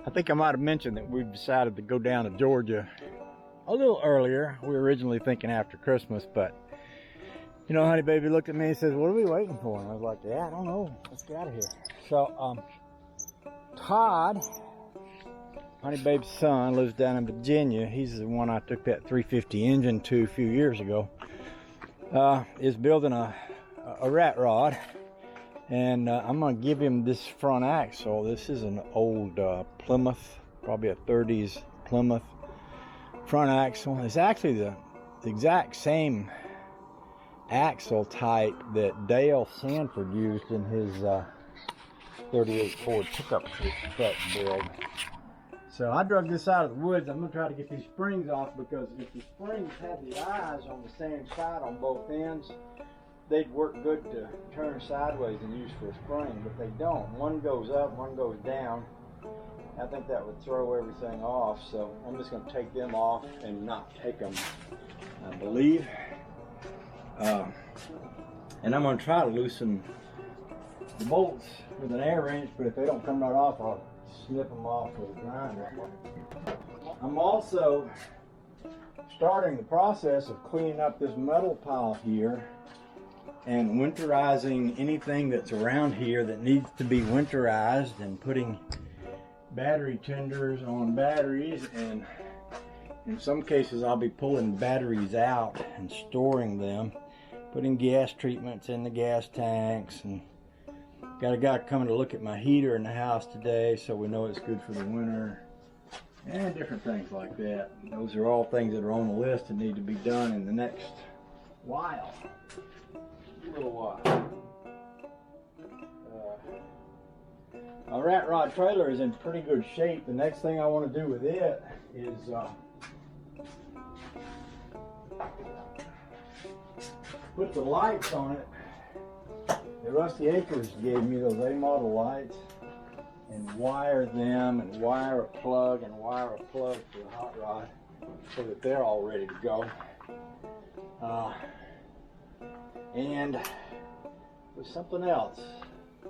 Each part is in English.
I think I might have mentioned that we've decided to go down to Georgia a little earlier. We were originally thinking after Christmas, but you know, Honey Baby looked at me and says, "What are we waiting for?" And I was like, "Yeah, I don't know. Let's get out of here." So, Todd, Honey Baby's son, lives down in Virginia. He's the one I took that 350 engine to a few years ago. Is building a rat rod. And I'm going to give him this front axle. This is an old Plymouth, probably a 30s Plymouth front axle. It's actually the exact same axle type that Dale Sanford used in his 38 Ford pickup truck build. So I drug this out of the woods. I'm going to try to get these springs off, because if the springs had the eyes on the same side on both ends, they'd work good to turn sideways and use for a spring, but they don't. One goes up, one goes down. I think that would throw everything off, so I'm just going to take them off and not take them, I believe. And I'm going to try to loosen the bolts with an air wrench, but if they don't come right off, I'll snip them off with a grinder. I'm also starting the process of cleaning up this metal pile here and winterizing anything that's around here that needs to be winterized, and putting battery tenders on batteries, and in some cases I'll be pulling batteries out and storing them, putting gas treatments in the gas tanks, and got a guy coming to look at my heater in the house today so we know it's good for the winter, and different things like that. Those are all things that are on the list that need to be done in the next while. Little while. My rat rod trailer is in pretty good shape. The next thing I want to do with it is put the lights on it. The Rusty Acres gave me those A model lights, and wire them, and wire a plug and wire a plug for the hot rod so that they're all ready to go. And there's something else I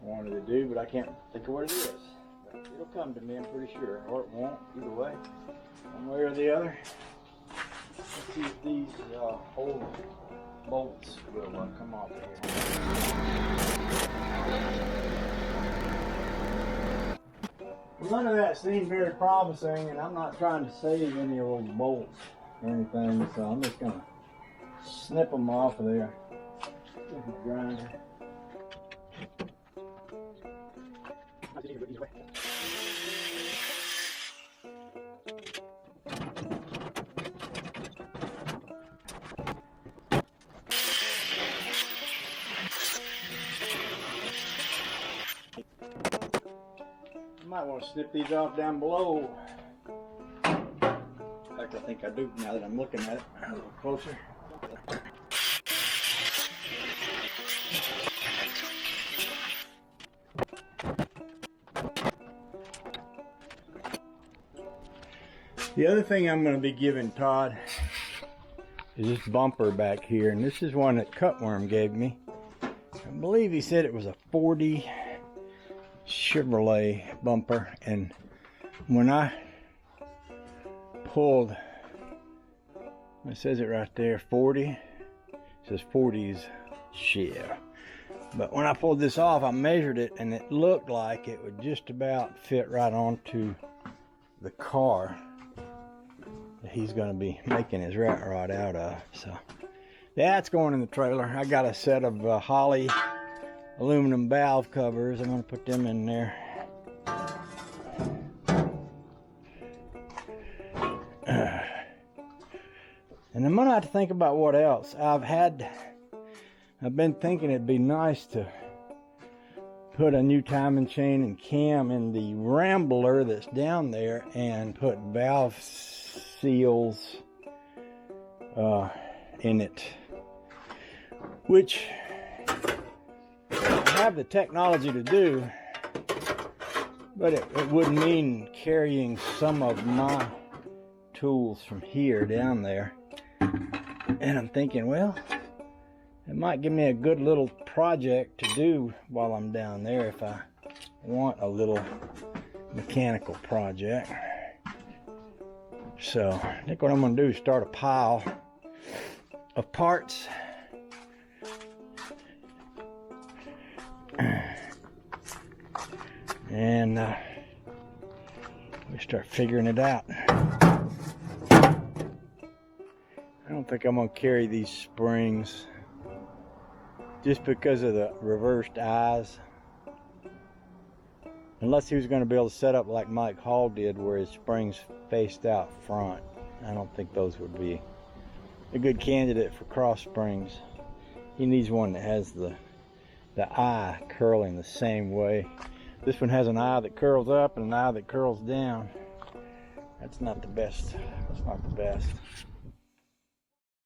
wanted to do, but I can't think of what it is. But it'll come to me, I'm pretty sure, or it won't, either way, one way or the other. Let's see if these old bolts will come off of here. None of that seemed very promising, and I'm not trying to save any of those bolts or anything, so I'm just going to snip them off of there with a grinder. I might want to snip these off down below. In fact, I think I do now that I'm looking at it a little closer. The other thing I'm going to be giving Todd is this bumper back here, and this is one that Cutworm gave me. I believe he said it was a 40 Chevrolet bumper, and when I pulled, it says it right there, 40, it says 40s Chev. But when I pulled this off, I measured it, and it looked like it would just about fit right onto the car that he's going to be making his rat rod out of. So that's going in the trailer. I got a set of Holley aluminum valve covers. I'm going to put them in there. And I'm going to have to think about what else. I've been thinking it'd be nice to put a new timing chain and cam in the Rambler that's down there, and put valve seals in it, which I have the technology to do, but it would mean carrying some of my tools from here down there. And I'm thinking, well, it might give me a good little project to do while I'm down there if I want a little mechanical project. So I think what I'm going to do is start a pile of parts. And we start figuring it out. I don't think I'm going to carry these springs just because of the reversed eyes. Unless he was going to be able to set up like Mike Hall did, where his springs faced out front. I don't think those would be a good candidate for cross springs. He needs one that has the eye curling the same way. This one has an eye that curls up and an eye that curls down. That's not the best. That's not the best.